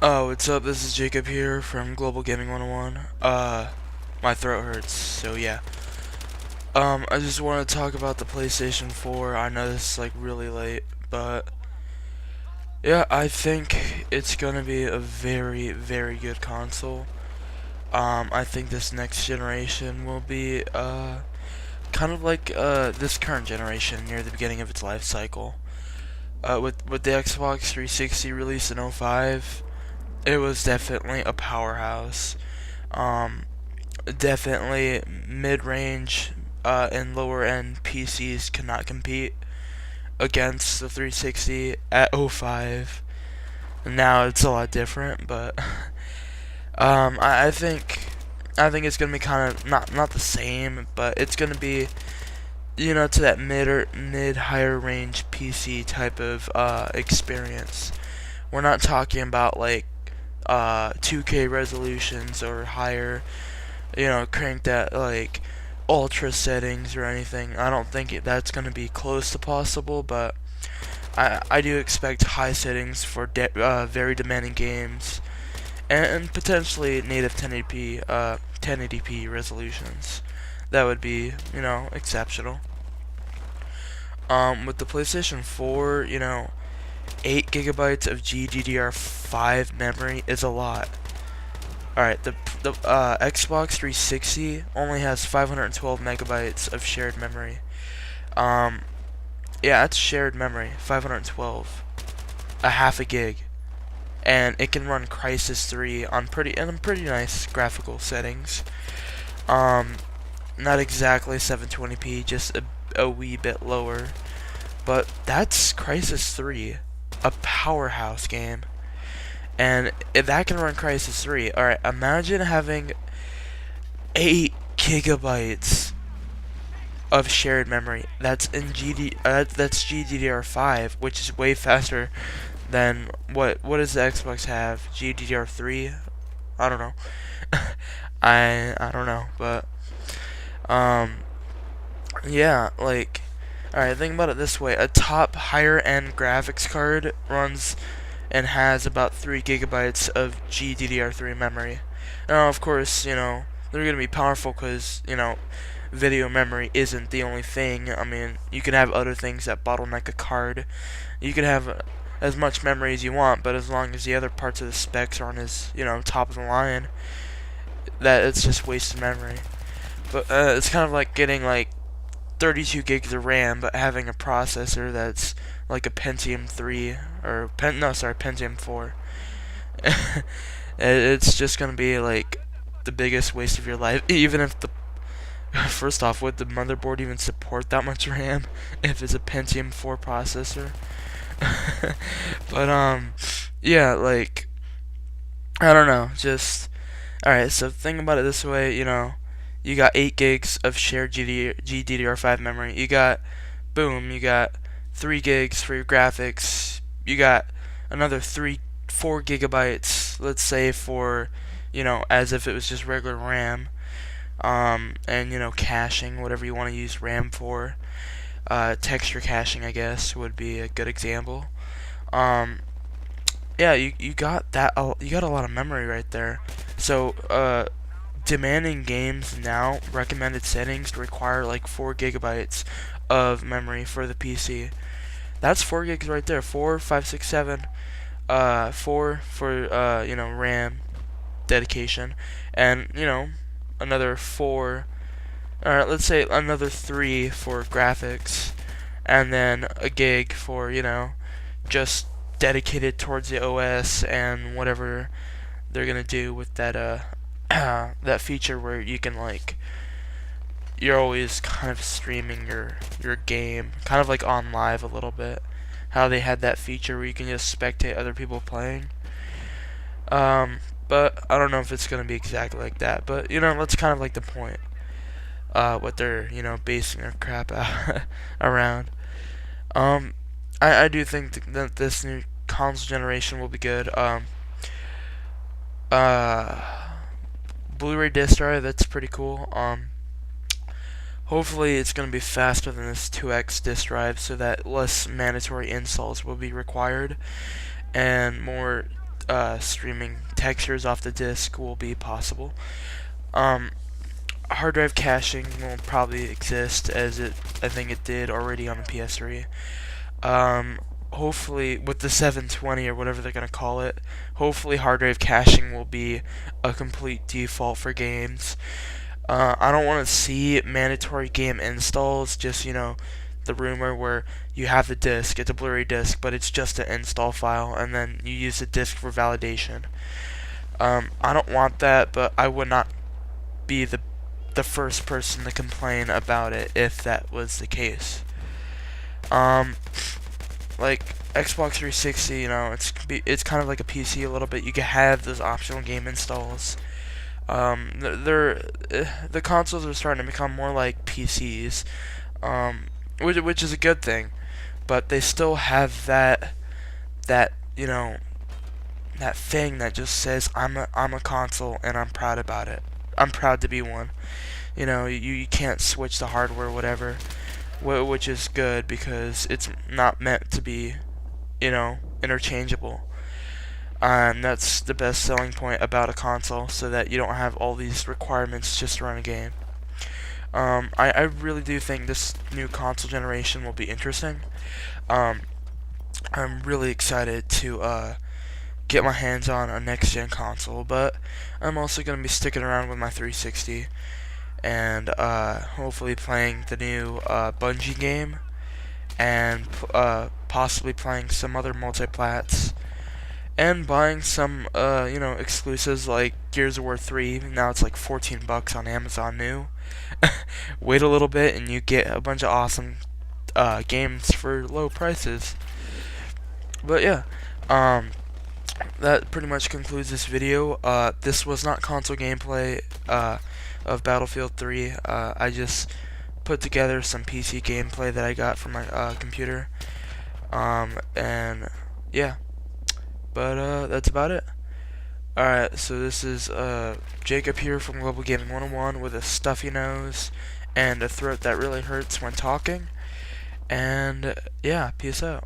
Oh, what's up? This is Jacob here from Global Gaming 101. My throat hurts, so yeah. I just want to talk about the PlayStation 4. I know this is like really late, but yeah, I think it's gonna be a very, very good console. I think this next generation will be, kind of like, this current generation near the beginning of its life cycle. With the Xbox 360 released in '05, it was definitely a powerhouse. Um, Definitely mid-range and lower-end PCs cannot compete against the 360 at '05. Now it's a lot different, but I think it's gonna be kind of not the same, but it's gonna be to that mid higher range PC type of experience. We're not talking about like 2K resolutions or higher, cranked at like ultra settings or anything. I don't think that's going to be close to possible, but I do expect high settings for very demanding games and potentially native 1080p resolutions. That would be, exceptional. With the PlayStation 4, 8 gigabytes of GDDR5 memory is a lot. Alright, the Xbox 360 only has 512 megabytes of shared memory. Um, yeah, that's shared memory, 512, a half a gig, and it can run Crysis 3 on pretty nice graphical settings. Um, Not exactly 720p, just a wee bit lower, but that's Crysis 3, a powerhouse game. And if that can run Crysis 3, alright, imagine having 8 gigabytes of shared memory. That's in that's GDDR5, which is way faster than what does the Xbox have? GDDR3? I don't know. I don't know, but um yeah, like alright, think about it this way. A top higher end graphics card runs and has about 3 gigabytes of GDDR3 memory. Now, of course, they're going to be powerful because, video memory isn't the only thing. I mean, you can have other things that bottleneck a card. You can have as much memory as you want, but as long as the other parts of the specs aren't as, top of the line, that it's just wasted memory. But it's kind of like getting like 32 gigs of RAM, but having a processor that's like a Pentium 3 or Pentium 4. It's just gonna be like the biggest waste of your life. Even if the first off, would the motherboard even support that much RAM if it's a Pentium 4 processor? But yeah, like I don't know, just alright. So think about it this way, you got 8 gigs of shared GDDR5 memory. You got, boom, you got 3 gigs for your graphics. You got another 4 gigabytes, let's say, for, as if it was just regular RAM. And, caching, whatever you want to use RAM for. Texture caching, I guess, would be a good example. Um, yeah, you got that, you got a lot of memory right there. So, demanding games now, recommended settings require like 4 gigabytes of memory for the PC. That's 4 gigs right there. 4, 5, 6, 7. 4 for RAM dedication, and another 4. Alright, let's say another 3 for graphics, and then a gig for just dedicated towards the OS and whatever they're gonna do with that that feature where you can like you're always kind of streaming your game, kind of like on live a little bit. How they had that feature where you can just spectate other people playing. But I don't know if it's gonna be exactly like that. But that's kind of like the point. What they're basing their crap out around. Um, I do think that this new console generation will be good. Uh, Blu-ray disc drive, that's pretty cool. Hopefully it's going to be faster than this 2x disk drive so that less mandatory installs will be required and more streaming textures off the disc will be possible. Um, hard drive caching will probably exist, as I think it did already on the PS3. Um, hopefully with the 720 or whatever they're gonna call it, hopefully hard drive caching will be a complete default for games. I don't want to see mandatory game installs. Just the rumor where you have the disc, it's a Blu-ray disc, but it's just an install file, and then you use the disc for validation. I don't want that, but I would not be the first person to complain about it if that was the case. Like Xbox 360, it's kind of like a PC a little bit. You can have those optional game installs. The consoles are starting to become more like PCs, which is a good thing, but they still have that that thing that just says I'm a console and I'm proud about it. I'm proud to be one. You can't switch the hardware, whatever, which is good because it's not meant to be, interchangeable. That's the best selling point about a console, so that you don't have all these requirements just to run a game. I really do think this new console generation will be interesting. Um, I'm really excited to get my hands on a next-gen console, but I'm also going to be sticking around with my 360 and hopefully playing the new Bungie game, and possibly playing some other multiplats, and buying some exclusives like Gears of War 3. Now it's like $14 on Amazon new. Wait a little bit and you get a bunch of awesome games for low prices. But yeah, that pretty much concludes this video. This was not console gameplay of Battlefield 3. I just put together some PC gameplay that I got from my computer. And yeah, but that's about it. Alright, so this is Jacob here from Global Gaming 101 with a stuffy nose and a throat that really hurts when talking. And yeah, peace out.